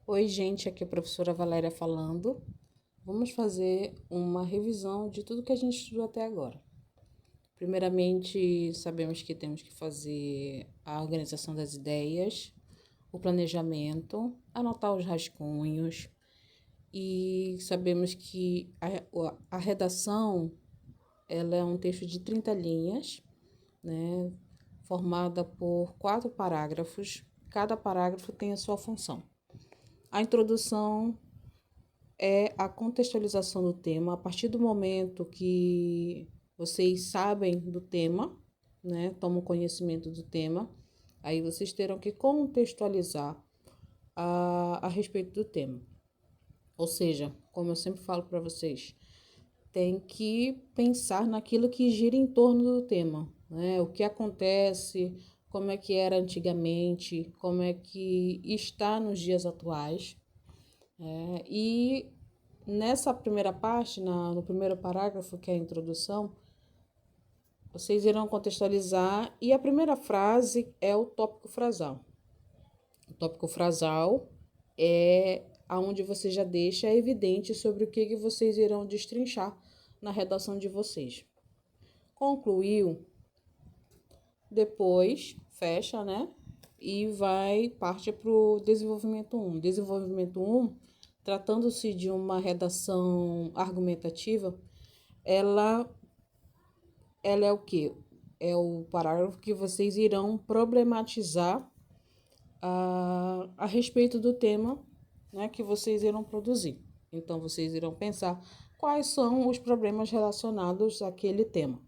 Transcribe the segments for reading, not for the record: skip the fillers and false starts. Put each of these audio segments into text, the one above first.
Oi, gente, aqui é a professora Valéria falando. Vamos fazer uma revisão de tudo que a gente estudou até agora. Primeiramente, sabemos que temos que fazer a organização das ideias, o planejamento, anotar os rascunhos e sabemos que a redação ela é um texto de 30 linhas, né, formada por 4 parágrafos. Cada parágrafo tem a sua função. A introdução é a contextualização do tema. A partir do momento que vocês sabem do tema, né, tomam conhecimento do tema, aí vocês terão que contextualizar a respeito do tema. Ou seja, como eu sempre falo para vocês, tem que pensar naquilo que gira em torno do tema, né? O que acontece, como é que era antigamente, como é que está nos dias atuais. E nessa primeira parte, no primeiro parágrafo, que é a introdução, vocês irão contextualizar e a primeira frase é o tópico frasal. O tópico frasal é aonde você já deixa evidente sobre o que vocês irão destrinchar na redação de vocês. Concluiu, depois fecha, né? E parte para o desenvolvimento 1. Desenvolvimento 1, tratando-se de uma redação argumentativa, ela é o quê? É o parágrafo que vocês irão problematizar a respeito do tema, né, que vocês irão produzir. Então, vocês irão pensar quais são os problemas relacionados àquele tema.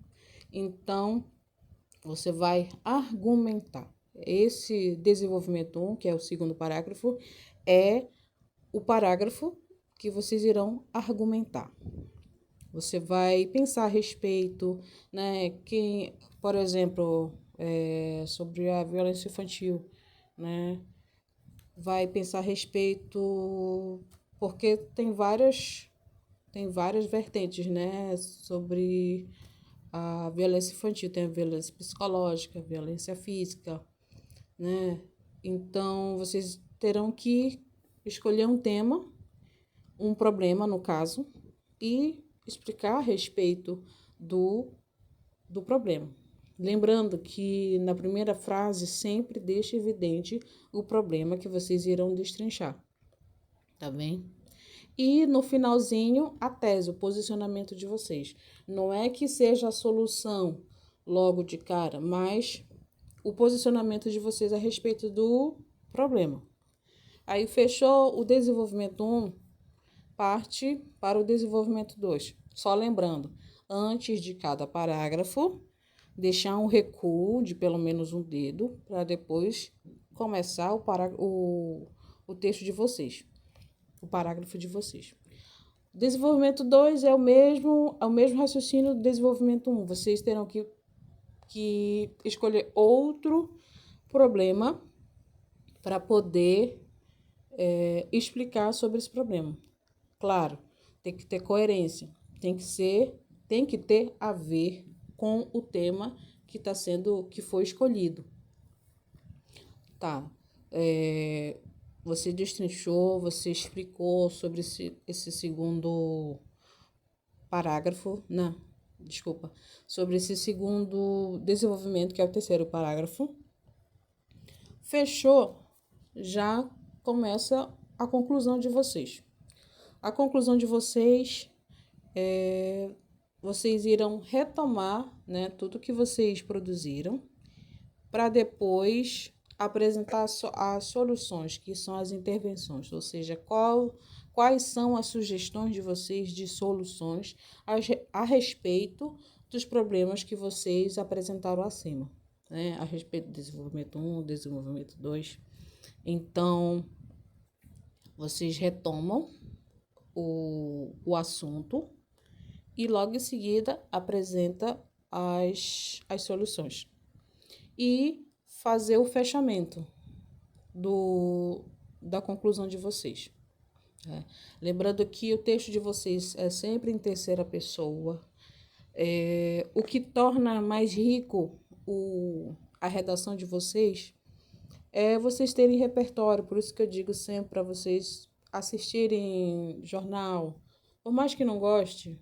Então, você vai argumentar. Esse desenvolvimento 1, que é o segundo parágrafo, é o parágrafo que vocês irão argumentar. Você vai pensar a respeito, né, por exemplo, sobre a violência infantil, né? Vai pensar a respeito, porque tem várias vertentes, né, sobre a violência infantil. Tem a violência psicológica, a violência física, né? Então, vocês terão que escolher um tema, um problema, no caso, e explicar a respeito do problema. Lembrando que na primeira frase sempre deixa evidente o problema que vocês irão destrinchar, tá bem? E no finalzinho, a tese, o posicionamento de vocês. Não é que seja a solução logo de cara, mas o posicionamento de vocês a respeito do problema. Aí fechou o desenvolvimento 1, parte para o desenvolvimento 2. Só lembrando, antes de cada parágrafo, deixar um recuo de pelo menos um dedo para depois começar o texto de vocês, o parágrafo de vocês. Desenvolvimento 2 é o mesmo raciocínio do desenvolvimento 1. Vocês terão que escolher outro problema para poder explicar sobre esse problema. Claro, tem que ter coerência, tem que ter a ver com o tema que foi escolhido. Tá. Você destrinchou, você explicou sobre esse segundo parágrafo, não, desculpa, sobre esse segundo desenvolvimento, que é o terceiro parágrafo. Fechou, já começa a conclusão de vocês. A conclusão de vocês vocês irão retomar, né, tudo que vocês produziram para depois apresentar as soluções, que são as intervenções, ou seja, quais são as sugestões de vocês de soluções a respeito dos problemas que vocês apresentaram acima, né, a respeito do desenvolvimento 1, desenvolvimento 2. Então, vocês retomam o assunto e logo em seguida apresenta as soluções. E fazer o fechamento da conclusão de vocês. Lembrando que o texto de vocês é sempre em terceira pessoa. O que torna mais rico a redação de vocês é vocês terem repertório. Por isso que eu digo sempre para vocês assistirem jornal, por mais que não goste,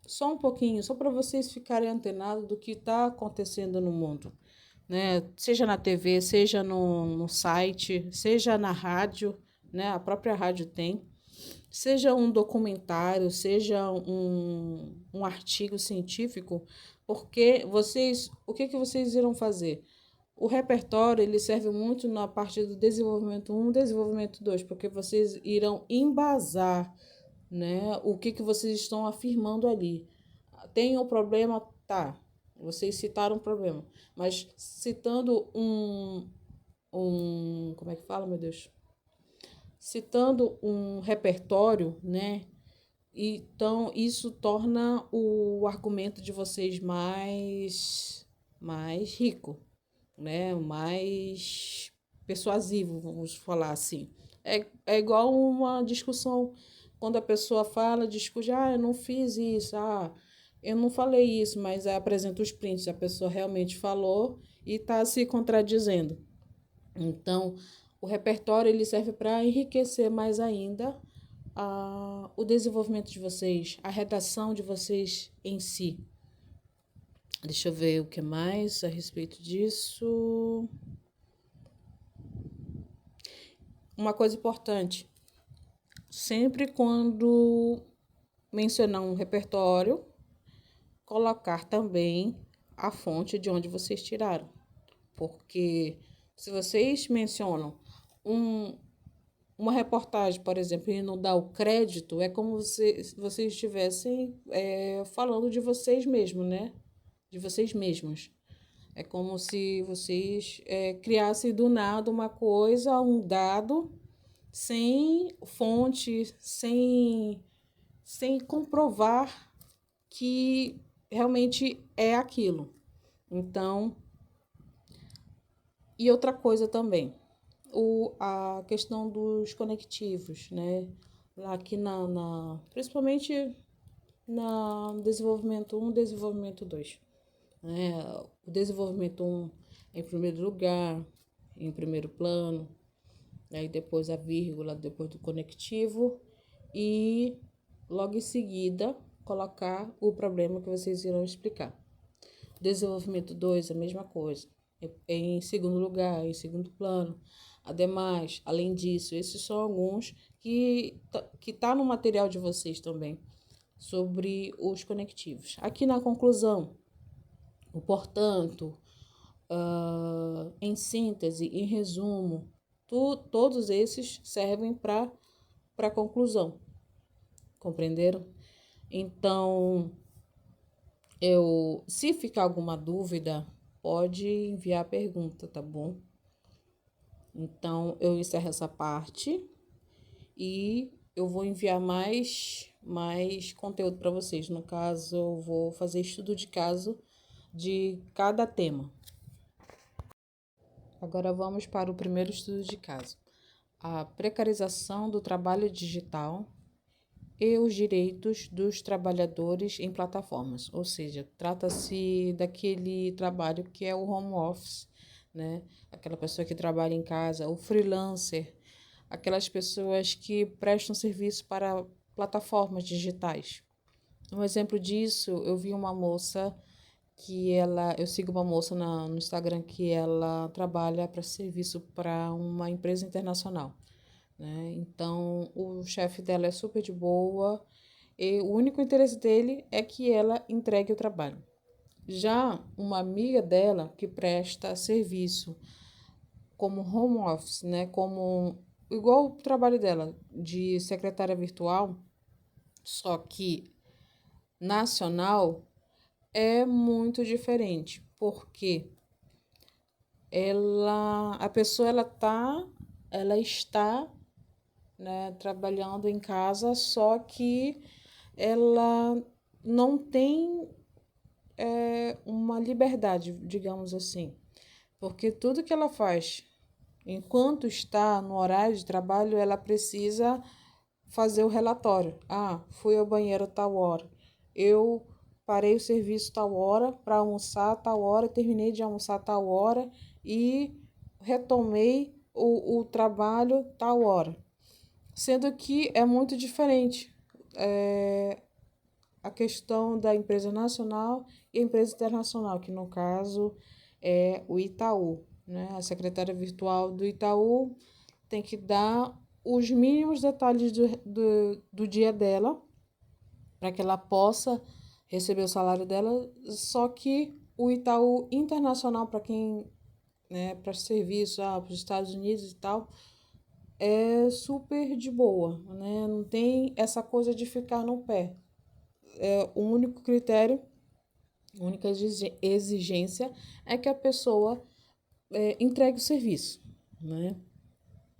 só um pouquinho, só para vocês ficarem antenados do que está acontecendo no mundo, né? Seja na TV, seja no site, seja na rádio, né? A própria rádio tem. Seja um documentário, seja um artigo científico, porque vocês, o que vocês irão fazer? O repertório, ele serve muito na parte do desenvolvimento um, desenvolvimento 2, porque vocês irão embasar, né, o que vocês estão afirmando ali. Tem um problema? Tá. Vocês citaram um problema, mas citando como é que fala, meu Deus? Citando um repertório, né? Então, isso torna o argumento de vocês mais rico, né? Mais persuasivo, vamos falar assim. É igual uma discussão, quando a pessoa fala, discute, eu não fiz isso, eu não falei isso, mas apresenta os prints, a pessoa realmente falou e está se contradizendo. Então, o repertório ele serve para enriquecer mais ainda o desenvolvimento de vocês, a redação de vocês em si. Deixa eu ver o que mais a respeito disso. Uma coisa importante, sempre quando mencionar um repertório, colocar também a fonte de onde vocês tiraram. Porque se vocês mencionam uma reportagem, por exemplo, e não dá o crédito, é como se vocês estivessem falando de vocês mesmos, né? De vocês mesmos. É como se vocês criassem do nada uma coisa, um dado, sem fonte, sem comprovar que realmente é aquilo. Então, e outra coisa também, a questão dos conectivos, né? Lá aqui principalmente na desenvolvimento um, desenvolvimento 2, né? O desenvolvimento um em primeiro lugar, em primeiro plano, aí depois a vírgula, depois do conectivo e logo em seguida colocar o problema que vocês irão explicar. Desenvolvimento 2, a mesma coisa, em segundo lugar, em segundo plano. Ademais, além disso, esses são alguns que tá no material de vocês também, sobre os conectivos. Aqui na conclusão, o portanto, em síntese, em resumo, todos esses servem para a conclusão, compreenderam? Então, se ficar alguma dúvida, pode enviar a pergunta, tá bom? Então, eu encerro essa parte e eu vou enviar mais conteúdo para vocês. No caso, eu vou fazer estudo de caso de cada tema. Agora vamos para o primeiro estudo de caso. A precarização do trabalho digital e os direitos dos trabalhadores em plataformas. Ou seja, trata-se daquele trabalho que é o home office, né? Aquela pessoa que trabalha em casa, o freelancer, aquelas pessoas que prestam serviço para plataformas digitais. Um exemplo disso, eu vi uma moça eu sigo uma moça no Instagram que ela trabalha para serviço para uma empresa internacional, né? Então, o chefe dela é super de boa e o único interesse dele é que ela entregue o trabalho. Já uma amiga dela que presta serviço como home office, né? Como igual o trabalho dela de secretária virtual, só que nacional, é muito diferente, porque a pessoa ela está, né, trabalhando em casa, só que ela não tem uma liberdade, digamos assim, porque tudo que ela faz enquanto está no horário de trabalho, ela precisa fazer o relatório. Fui ao banheiro tal hora. Eu parei o serviço tal hora para almoçar tal hora, terminei de almoçar tal hora e retomei o trabalho tal hora. Sendo que é muito diferente a questão da empresa nacional e a empresa internacional, que no caso é o Itaú, né? A secretária virtual do Itaú tem que dar os mínimos detalhes do dia dela para que ela possa receber o salário dela, só que o Itaú Internacional, para quem, né, para serviço para os Estados Unidos e tal, é super de boa, né? Não tem essa coisa de ficar no pé. O único critério, a única exigência é que a pessoa entregue o serviço, né?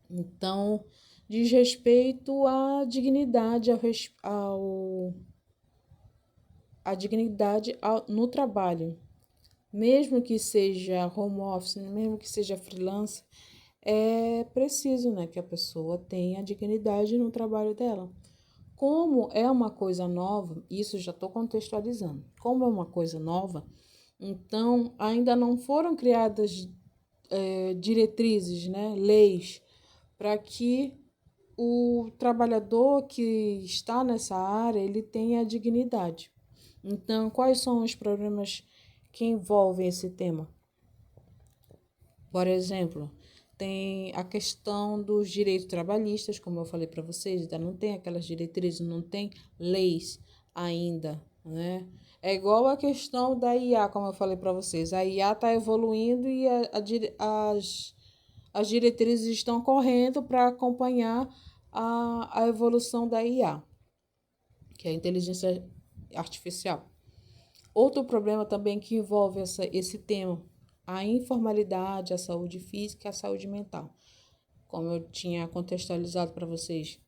Então, diz respeito à dignidade, no trabalho. Mesmo que seja home office, mesmo que seja freelance, é preciso, né, que a pessoa tenha dignidade no trabalho dela. Como é uma coisa nova, isso já estou contextualizando. Como é uma coisa nova, então ainda não foram criadas diretrizes, né, leis, para que o trabalhador que está nessa área ele tenha dignidade. Então, quais são os problemas que envolvem esse tema? Por exemplo, tem a questão dos direitos trabalhistas, como eu falei para vocês, ainda não tem aquelas diretrizes, não tem leis ainda, né? É igual a questão da IA, como eu falei para vocês. A IA está evoluindo e as diretrizes estão correndo para acompanhar a evolução da IA, que é a inteligência artificial. Outro problema também que envolve esse tema, a informalidade, a saúde física e a saúde mental. Como eu tinha contextualizado para vocês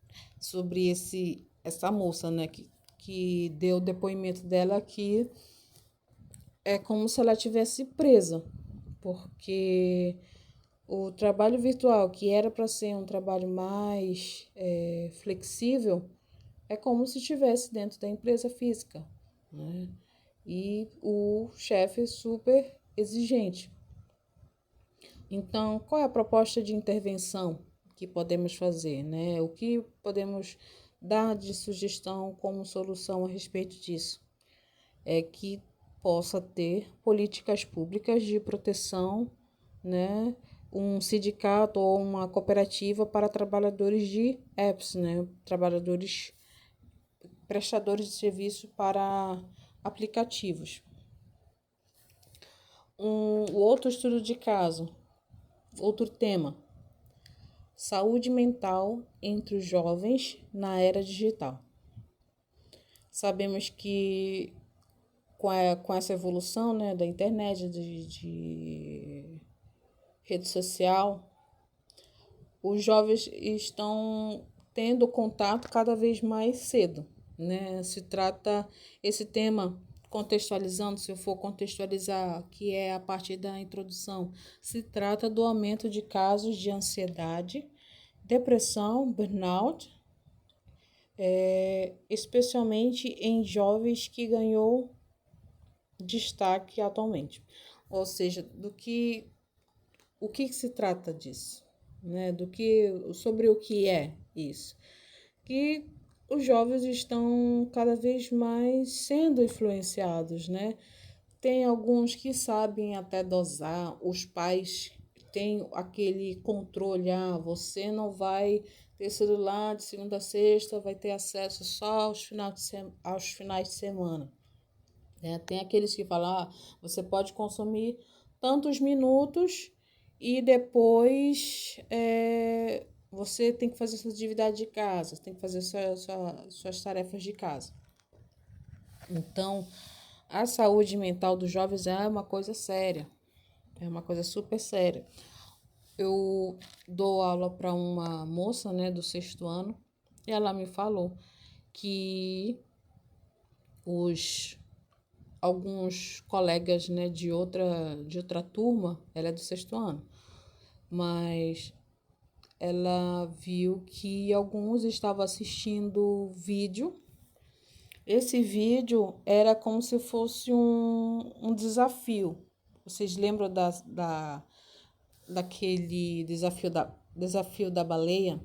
sobre essa moça, né, que deu o depoimento dela, que é como se ela estivesse presa, porque o trabalho virtual, que era para ser um trabalho mais flexível, é como se estivesse dentro da empresa física, né? E o chefe super exigente. Então, qual é a proposta de intervenção que podemos fazer, né? O que podemos dar de sugestão como solução a respeito disso? É que possa ter políticas públicas de proteção, né? Um sindicato ou uma cooperativa para trabalhadores de apps, né? Trabalhadores prestadores de serviço para aplicativos. O outro estudo de caso, outro tema, saúde mental entre os jovens na era digital. Sabemos que com essa evolução, né, da internet, de rede social, os jovens estão tendo contato cada vez mais cedo, né? Se trata esse tema, contextualizando, se eu for contextualizar, que é a partir da introdução, se trata do aumento de casos de ansiedade, depressão, burnout, especialmente em jovens que ganhou destaque atualmente. Ou seja, o que se trata disso, né? Sobre o que é isso? Que os jovens estão cada vez mais sendo influenciados, né? Tem alguns que sabem até dosar, os pais têm aquele controle, você não vai ter celular de segunda a sexta, vai ter acesso só aos finais de semana. Tem aqueles que falam, você pode consumir tantos minutos e depois você tem que fazer sua atividade de casa, tem que fazer suas tarefas de casa. Então, a saúde mental dos jovens é uma coisa séria, é uma coisa super séria. Eu dou aula para uma moça, né, do 6º ano, e ela me falou que alguns colegas, né, de outra turma, ela é do 6º ano, mas ela viu que alguns estavam assistindo vídeo. Esse vídeo era como se fosse um desafio. Vocês lembram daquele desafio da baleia,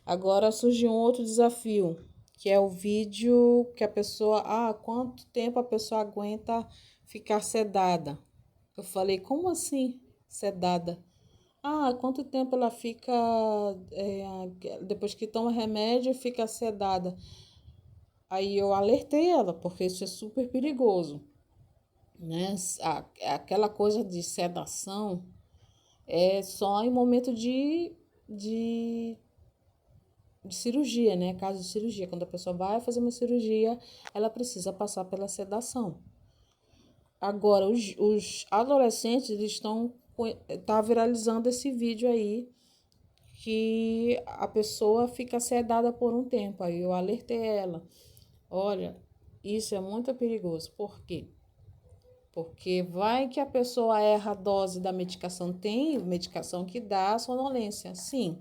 agora surgiu um outro desafio, que é o vídeo que a pessoa, quanto tempo a pessoa aguenta ficar sedada? Eu falei, como assim sedada? Quanto tempo ela fica, depois que toma remédio, fica sedada? Aí eu alertei ela, porque isso é super perigoso, né? Aquela coisa de sedação é só em momento de cirurgia, né? Caso de cirurgia. Quando a pessoa vai fazer uma cirurgia, ela precisa passar pela sedação. Agora, os adolescentes, tá viralizando esse vídeo aí, que a pessoa fica sedada por um tempo. Aí eu alertei ela. Olha, isso é muito perigoso. Por quê? Porque vai que a pessoa erra a dose da medicação. Tem medicação que dá sonolência, sim,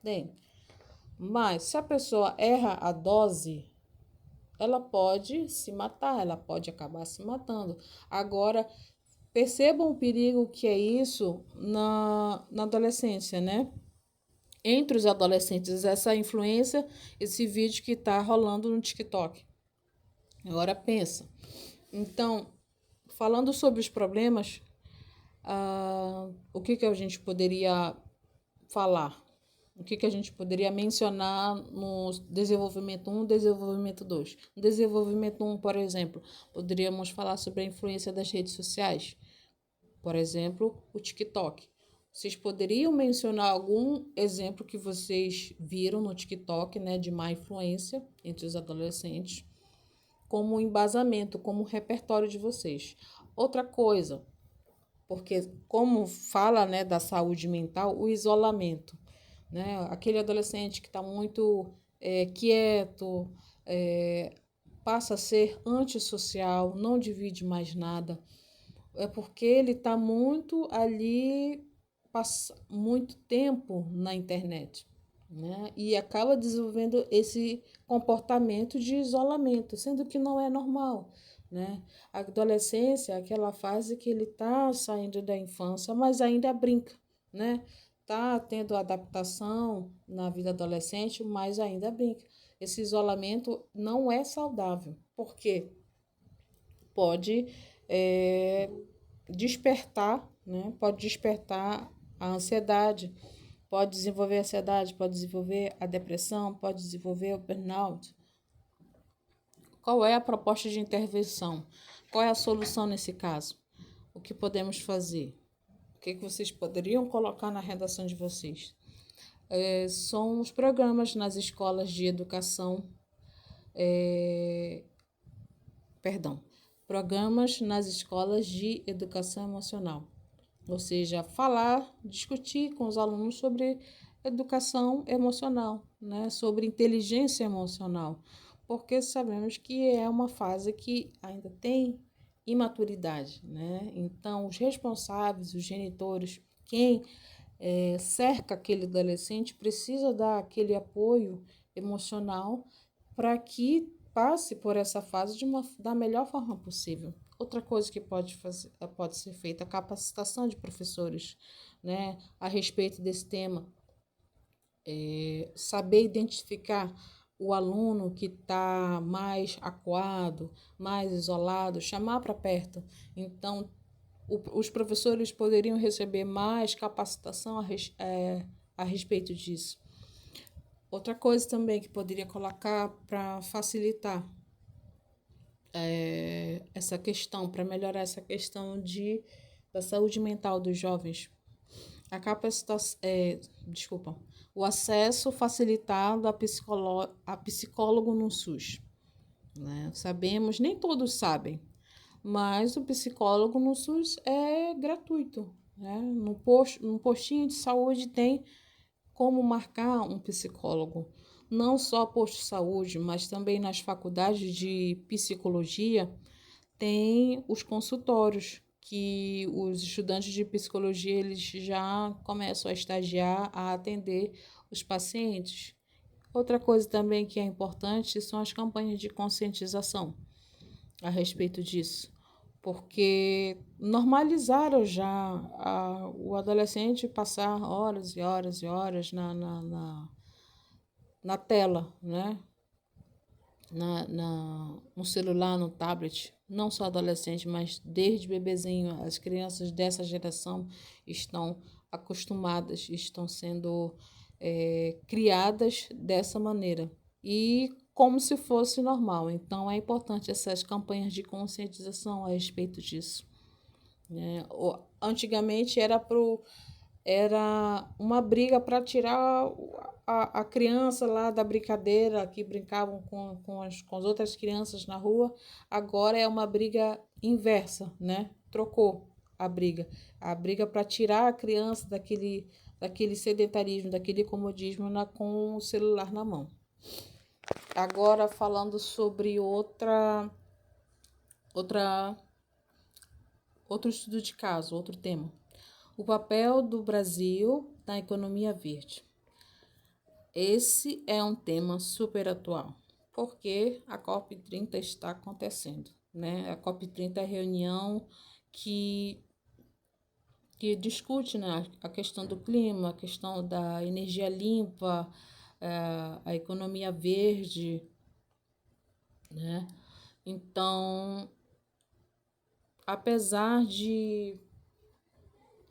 tem. Mas se a pessoa erra a dose, ela pode se matar, ela pode acabar se matando. Agora, percebam o perigo que é isso na adolescência, né? Entre os adolescentes, essa influência, esse vídeo que está rolando no TikTok. Agora pensa. Então, falando sobre os problemas, o que a gente poderia falar? O que a gente poderia mencionar no desenvolvimento 1 e desenvolvimento 2? No desenvolvimento 1, por exemplo, poderíamos falar sobre a influência das redes sociais. Por exemplo, o TikTok. Vocês poderiam mencionar algum exemplo que vocês viram no TikTok, né, de má influência entre os adolescentes, como embasamento, como repertório de vocês? Outra coisa, porque como fala, né, da saúde mental, o isolamento, né? Aquele adolescente que está muito quieto, passa a ser antissocial, não divide mais nada, é porque ele está muito ali, passa muito tempo na internet, né? E acaba desenvolvendo esse comportamento de isolamento, sendo que não é normal, né? A adolescência é aquela fase que ele está saindo da infância, mas ainda brinca, né? Tá tendo adaptação na vida adolescente, mas ainda brinca. Esse isolamento não é saudável, porque pode despertar, né? Pode despertar a ansiedade, pode desenvolver a depressão, pode desenvolver o burnout. Qual é a proposta de intervenção? Qual é a solução nesse caso? O que podemos fazer? O que vocês poderiam colocar na redação de vocês? São os programas nas escolas de educação, programas nas escolas de educação emocional. Ou seja, falar, discutir com os alunos sobre educação emocional, né? Sobre inteligência emocional, porque sabemos que é uma fase que ainda tem imaturidade, né? Então, os responsáveis, os genitores, quem cerca aquele adolescente precisa dar aquele apoio emocional para que passe por essa fase da melhor forma possível. Outra coisa que pode ser feita é a capacitação de professores, né, a respeito desse tema. Saber identificar o aluno que está mais acuado, mais isolado, chamar para perto. Então, os professores poderiam receber mais capacitação a respeito disso. Outra coisa também que poderia colocar para facilitar essa questão, para melhorar essa questão da saúde mental dos jovens, a capacitação, o acesso facilitado a psicólogo no SUS. Né? Sabemos, nem todos sabem, mas o psicólogo no SUS é gratuito. Né? No postinho de saúde tem como marcar um psicólogo. Não só posto de saúde, mas também nas faculdades de psicologia tem os consultórios, que os estudantes de psicologia eles já começam a estagiar, a atender os pacientes. Outra coisa também que é importante são as campanhas de conscientização a respeito disso, porque normalizaram já o adolescente passar horas e horas e horas na tela, né? No celular, no tablet, não só adolescente, mas desde bebezinho, as crianças dessa geração estão acostumadas, estão sendo criadas dessa maneira e como se fosse normal. Então, é importante essas campanhas de conscientização a respeito disso, né? Antigamente era uma briga para tirar a criança lá da brincadeira, que brincavam com as outras crianças na rua. Agora é uma briga inversa, né? Trocou a briga. A briga para tirar a criança daquele sedentarismo, daquele comodismo com o celular na mão. Agora falando sobre outro estudo de caso, outro tema. O papel do Brasil na economia verde. Esse é um tema super atual, porque a COP30 está acontecendo, né? A COP30 é a reunião que discute, né, a questão do clima, a questão da energia limpa, a economia verde, né? Então, apesar de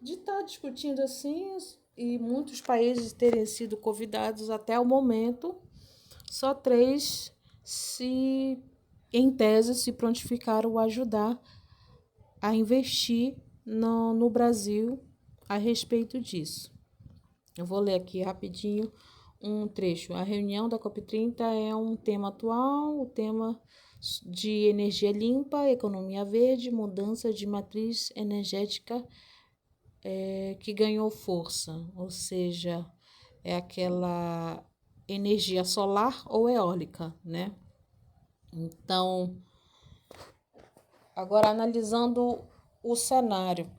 estar discutindo assim e muitos países terem sido convidados até o momento, só 3 em tese, se prontificaram a ajudar a investir no Brasil a respeito disso. Eu vou ler aqui rapidinho um trecho. A reunião da COP30 é um tema atual, o tema de energia limpa, economia verde, mudança de matriz energética que ganhou força, ou seja, é aquela energia solar ou eólica, né? Então, agora analisando o cenário,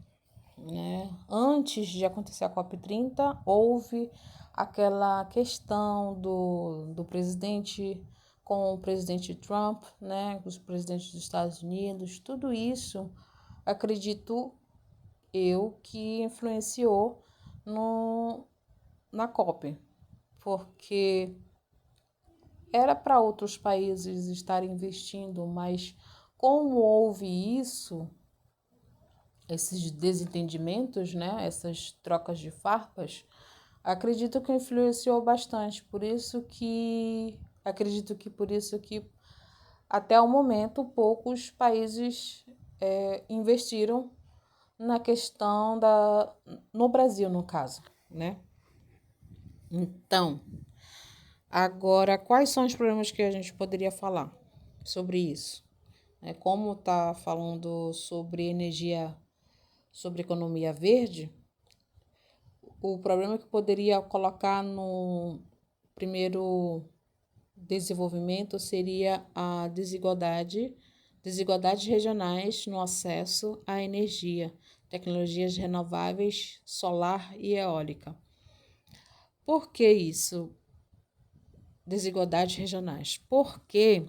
né? Antes de acontecer a COP30, houve aquela questão do presidente com o presidente Trump, né? Os presidentes dos Estados Unidos, tudo isso, acredito eu, que influenciou na COP, porque era para outros países estarem investindo, mas como houve esses desentendimentos, né, essas trocas de farpas, acredito que influenciou bastante. Acredito que por isso que até o momento poucos países investiram na questão no Brasil, no caso, né? Então, agora, quais são os problemas que a gente poderia falar sobre isso? Como está falando sobre energia, sobre economia verde, o problema que poderia colocar no primeiro desenvolvimento seria a desigualdades regionais no acesso à energia, tecnologias renováveis, solar e eólica. Por que isso? Desigualdades regionais. Porque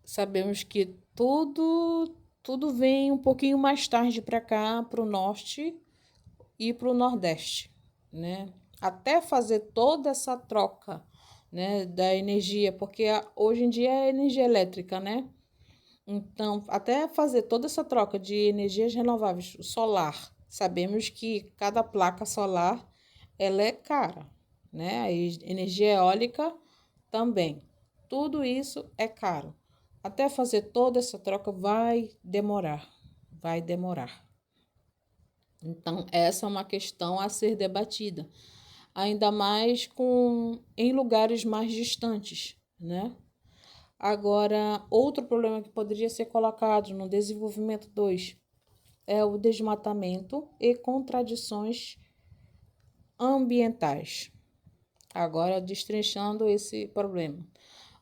sabemos que tudo vem um pouquinho mais tarde para cá, para o norte e para o nordeste, né? Até fazer toda essa troca, né, da energia, porque hoje em dia é energia elétrica, né? Então, até fazer toda essa troca de energias renováveis, solar, sabemos que cada placa solar ela é cara, né? A energia eólica também. Tudo isso é caro. Até fazer toda essa troca vai demorar. Então, essa é uma questão a ser debatida, ainda mais em lugares mais distantes, né? Agora, outro problema que poderia ser colocado no desenvolvimento 2 é o desmatamento e contradições ambientais. Agora, destrinchando esse problema.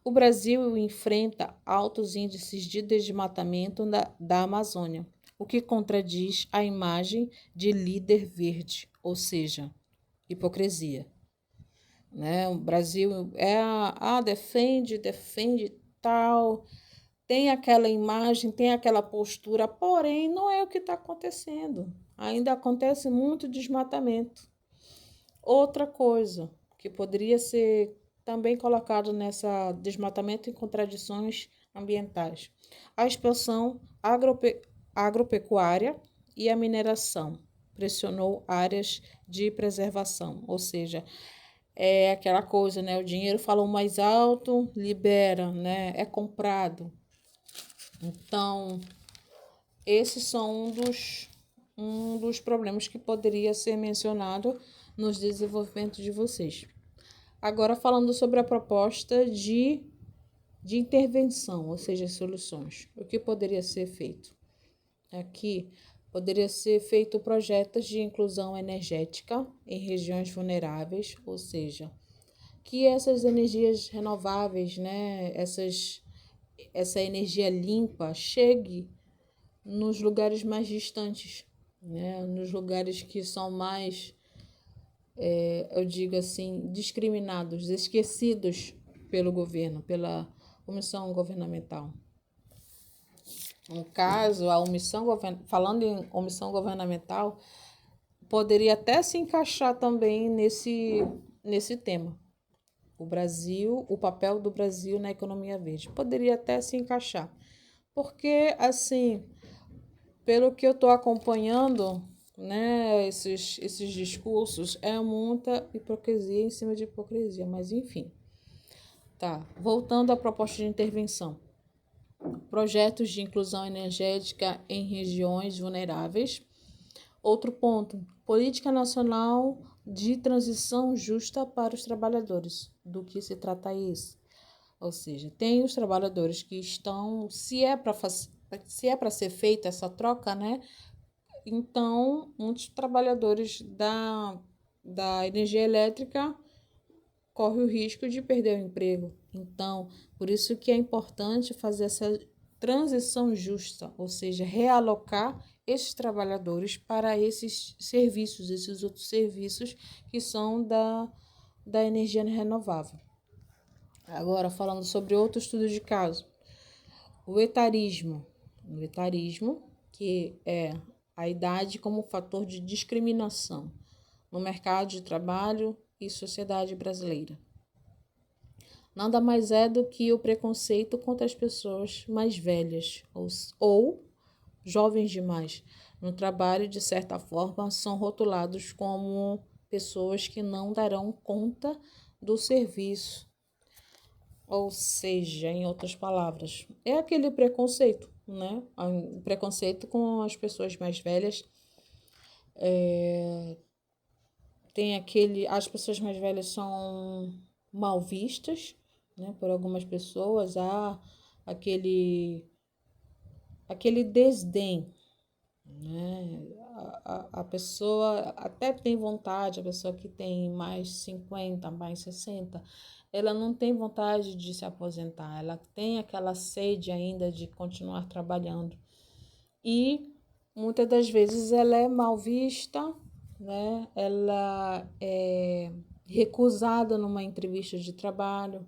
O Brasil enfrenta altos índices de desmatamento da Amazônia, o que contradiz a imagem de líder verde, ou seja, hipocrisia. Né? O Brasil defende tal, tem aquela imagem, tem aquela postura, porém não é o que está acontecendo. Ainda acontece muito desmatamento. Outra coisa que poderia ser também colocado nessa desmatamento e contradições ambientais, a expansão agropecuária e a mineração pressionou áreas de preservação, ou seja, é aquela coisa, né? O dinheiro fala mais alto, libera, né? É comprado. Então, esses são um dos problemas que poderia ser mencionado nos desenvolvimentos de vocês. Agora, falando sobre a proposta de intervenção, ou seja, soluções. O que poderia ser feito? Aqui, poderia ser feito projetos de inclusão energética em regiões vulneráveis, ou seja, que essas energias renováveis, né, essa energia limpa chegue nos lugares mais distantes, né, nos lugares que são mais, eu digo assim, discriminados, esquecidos pelo governo, pela omissão governamental. No caso, falando em omissão governamental, poderia até se encaixar também nesse tema. O papel do Brasil na economia verde. Poderia até se encaixar. Porque, assim, pelo que eu estou acompanhando, né, esses discursos, é muita hipocrisia em cima de hipocrisia, mas enfim. Tá, voltando à proposta de intervenção. Projetos de inclusão energética em regiões vulneráveis. Outro ponto, política nacional de transição justa para os trabalhadores. Do que se trata isso? Ou seja, tem os trabalhadores que estão, se é para ser feita essa troca, né? Então, muitos trabalhadores da energia elétrica correm o risco de perder o emprego. Então, por isso que é importante fazer essa transição justa, ou seja, realocar esses trabalhadores para esses serviços, esses outros serviços que são da energia renovável. Agora, falando sobre outro estudo de caso, o etarismo. O etarismo, que é a idade como fator de discriminação no mercado de trabalho e sociedade brasileira. Nada mais é do que o preconceito contra as pessoas mais velhas ou jovens demais. No trabalho, de certa forma, são rotulados como pessoas que não darão conta do serviço. Ou seja, em outras palavras, é aquele preconceito, né? O preconceito com as pessoas mais velhas. As pessoas mais velhas são mal vistas, né, por algumas pessoas. Há aquele desdém, né? A pessoa até tem vontade, a pessoa que tem mais 50, mais 60, ela não tem vontade de se aposentar, ela tem aquela sede ainda de continuar trabalhando. E muitas das vezes ela é mal vista, né? Ela é recusada numa entrevista de trabalho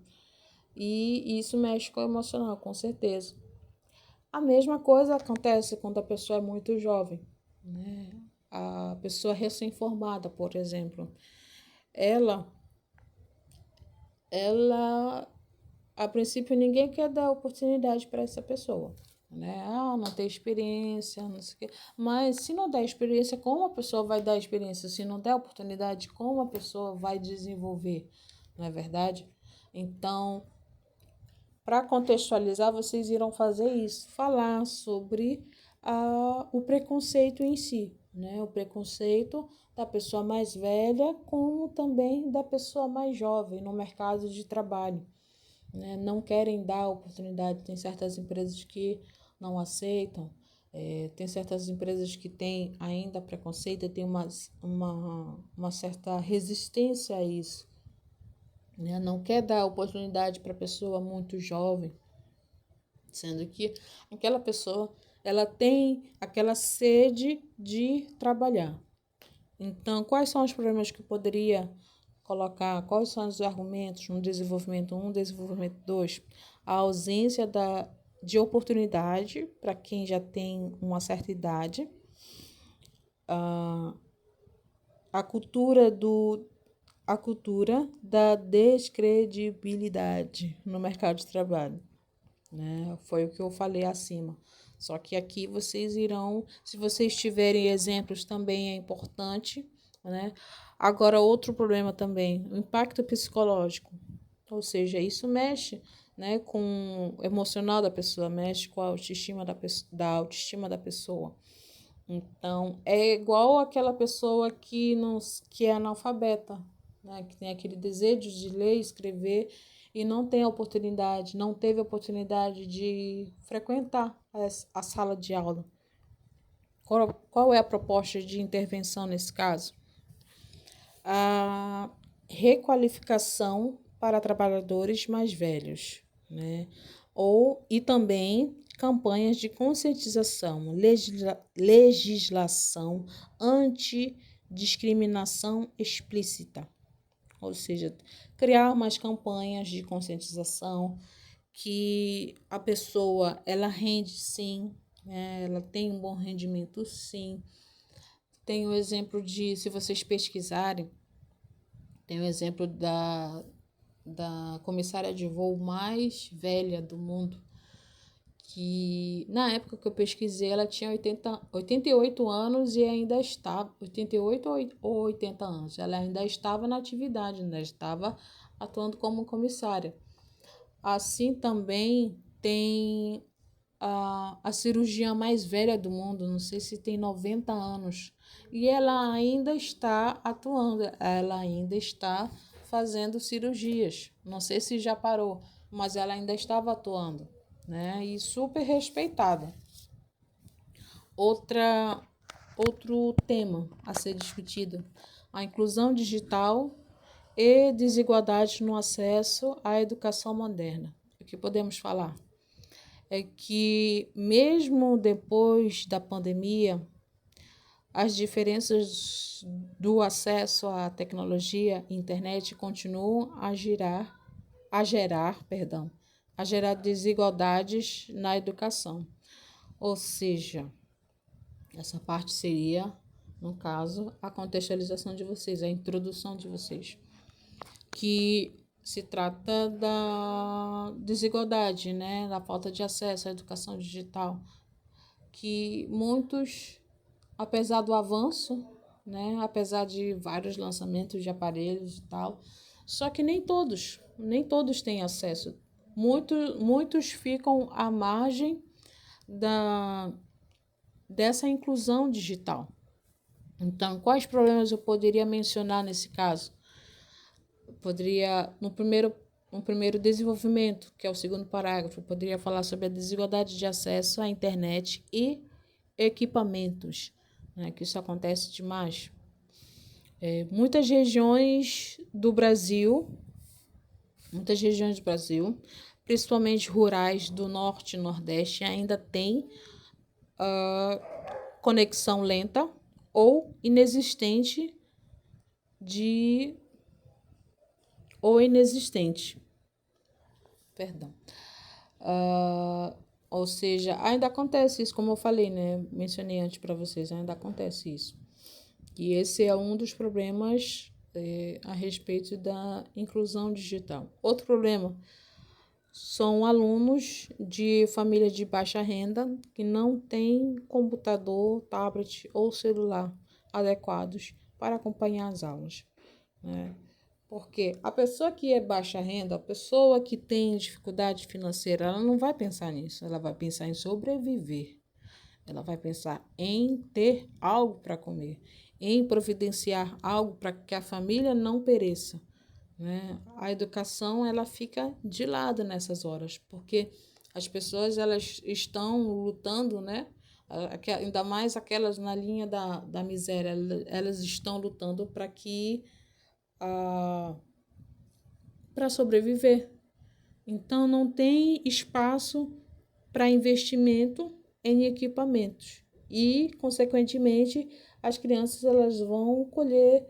e isso mexe com o emocional, com certeza. A mesma coisa acontece quando a pessoa é muito jovem, né? A pessoa recém-formada, por exemplo, ela, a princípio, ninguém quer dar oportunidade para essa pessoa, né? Ah, não tem experiência, não sei o quê. Mas se não der experiência, como a pessoa vai dar experiência? Se não der oportunidade, como a pessoa vai desenvolver? Não é verdade? Então, para contextualizar, vocês irão fazer isso, falar sobre o preconceito em si, né? O preconceito da pessoa mais velha, como também da pessoa mais jovem no mercado de trabalho, né? Não querem dar oportunidade, tem certas empresas que não aceitam, tem certas empresas que têm ainda preconceito, tem uma certa resistência a isso, né? Não quer dar oportunidade para pessoa muito jovem, sendo que aquela pessoa ela tem aquela sede de trabalhar. Então, quais são os problemas que eu poderia colocar? Quais são os argumentos no desenvolvimento 1, desenvolvimento 2? A ausência de oportunidade para quem já tem uma certa idade, a cultura da descredibilidade no mercado de trabalho, né? Foi o que eu falei acima. Só que aqui vocês irão, se vocês tiverem exemplos também é importante, né? Agora, outro problema também, o impacto psicológico. Ou seja, isso mexe, né, com o emocional da pessoa, mexe com a autoestima da autoestima da pessoa. Então, é igual aquela pessoa que é analfabeta, né, que tem aquele desejo de ler, escrever e não tem a oportunidade, não teve a oportunidade de frequentar a sala de aula. Qual é a proposta de intervenção nesse caso? A requalificação para trabalhadores mais velhos, né? E também campanhas de conscientização, legislação antidiscriminação explícita, ou seja, criar mais campanhas de conscientização que a pessoa ela rende sim, né? Ela tem um bom rendimento sim. Tem o exemplo de, se vocês pesquisarem, tem o exemplo da comissária de voo mais velha do mundo, que na época que eu pesquisei ela tinha 88 anos e ainda estava, 88 ou 80 anos, ela ainda estava na atividade, ainda estava atuando como comissária. Assim também tem a cirurgiã mais velha do mundo, não sei se tem 90 anos, e ela ainda está atuando, ela ainda está fazendo cirurgias. Não sei se já parou, mas ela ainda estava atuando, né? E super respeitada. Outro tema a ser discutido, a inclusão digital e desigualdade no acesso à educação moderna. O que podemos falar? É que mesmo depois da pandemia, as diferenças do acesso à tecnologia e internet continuam a gerar desigualdades na educação. Ou seja, essa parte seria, no caso, a contextualização de vocês, a introdução de vocês, que se trata da desigualdade, né, da falta de acesso à educação digital, que muitos, apesar do avanço, né, apesar de vários lançamentos de aparelhos e tal, só que nem todos têm acesso. Muitos ficam à margem dessa inclusão digital. Então, quais problemas eu poderia mencionar nesse caso? No primeiro desenvolvimento, que é o segundo parágrafo, eu poderia falar sobre a desigualdade de acesso à internet e equipamentos, né, que isso acontece demais. Muitas regiões do Brasil, principalmente rurais do norte e nordeste, ainda têm conexão lenta ou inexistente Perdão. Ou seja, ainda acontece isso, como eu falei, né? Mencionei antes para vocês, ainda acontece isso. E esse é um dos problemas a respeito da inclusão digital. Outro problema são alunos de família de baixa renda que não têm computador, tablet ou celular adequados para acompanhar as aulas, né? Porque a pessoa que é baixa renda, a pessoa que tem dificuldade financeira, ela não vai pensar nisso, ela vai pensar em sobreviver. Ela vai pensar em ter algo para comer, em providenciar algo para que a família não pereça, né? A educação ela fica de lado nessas horas, porque as pessoas elas estão lutando, né? Ainda mais aquelas na linha da miséria, elas estão lutando para sobreviver. Então, não tem espaço para investimento em equipamentos e, consequentemente, as crianças elas vão colher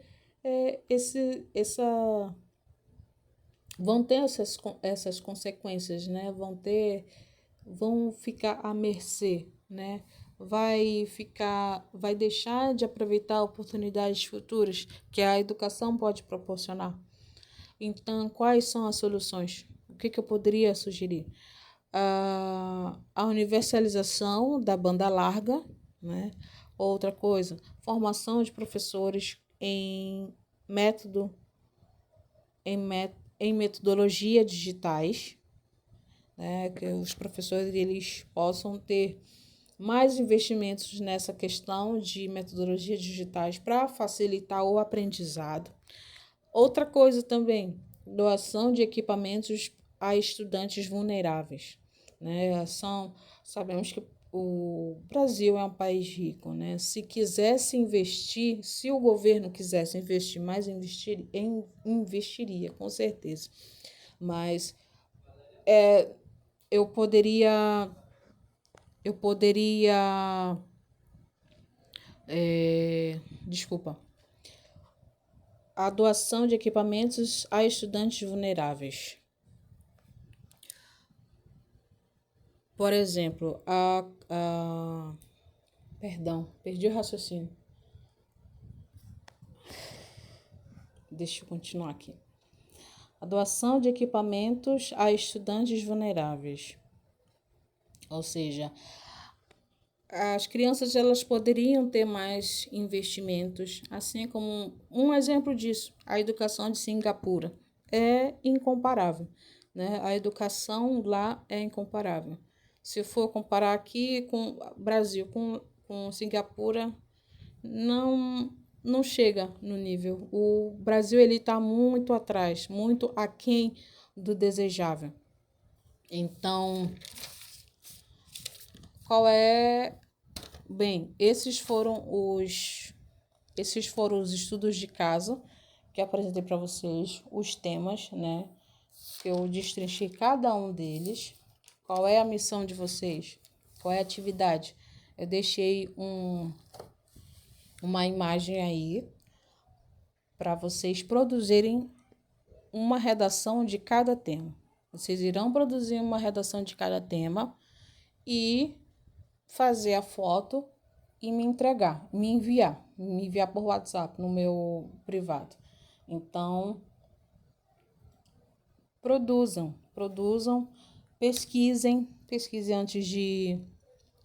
vão ter essas consequências, né? Vão ter vão ficar à mercê, né? Vai deixar de aproveitar oportunidades futuras que a educação pode proporcionar. Então, quais são as soluções? O que eu poderia sugerir? A universalização da banda larga, né? Outra coisa, formação de professores método, em metodologia digitais, né? Que os professores eles possam ter mais investimentos nessa questão de metodologias digitais para facilitar o aprendizado. Outra coisa também, doação de equipamentos a estudantes vulneráveis, né? Sabemos que o Brasil é um país rico, né? Se quisesse investir, se o governo quisesse investir mais, investiria, com certeza. Mas eu poderia desculpa, a doação de equipamentos a estudantes vulneráveis. Por exemplo, perdão, perdi o raciocínio. Deixa eu continuar aqui. A doação de equipamentos a estudantes vulneráveis. Ou seja, as crianças elas poderiam ter mais investimentos, assim como um exemplo disso, a educação de Singapura é incomparável, né? A educação lá é incomparável. Se for comparar aqui com o Brasil, com Singapura, não chega no nível. O Brasil ele está muito atrás, muito aquém do desejável. Então, qual é... Bem, esses foram os estudos de casa que eu apresentei para vocês, os temas, né? Eu destrinchei cada um deles. Qual é a missão de vocês? Qual é a atividade? Eu deixei uma imagem aí para vocês produzirem uma redação de cada tema. Vocês irão produzir uma redação de cada tema e fazer a foto e me enviar por WhatsApp no meu privado. Então, produzam, pesquisem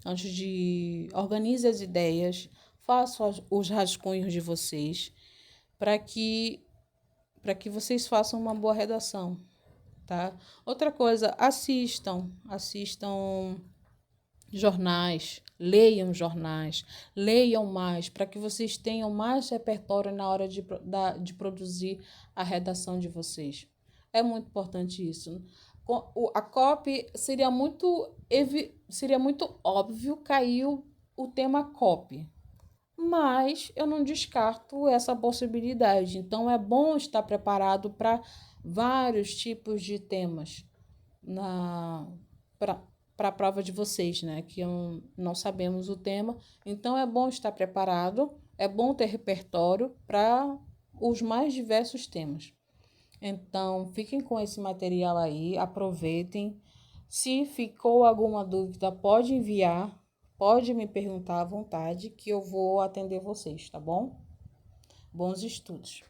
antes de organize as ideias, façam os rascunhos de vocês para que vocês façam uma boa redação, tá? Outra coisa, assistam jornais, leiam mais, para que vocês tenham mais repertório na hora de produzir a redação de vocês. É muito importante isso. A copy seria muito óbvio cair o tema copy, mas eu não descarto essa possibilidade. Então, é bom estar preparado para vários tipos de temas para a prova de vocês, né? Que não sabemos o tema. Então, é bom estar preparado, é bom ter repertório para os mais diversos temas. Então, fiquem com esse material aí, aproveitem. Se ficou alguma dúvida, pode enviar, pode me perguntar à vontade, que eu vou atender vocês, tá bom? Bons estudos!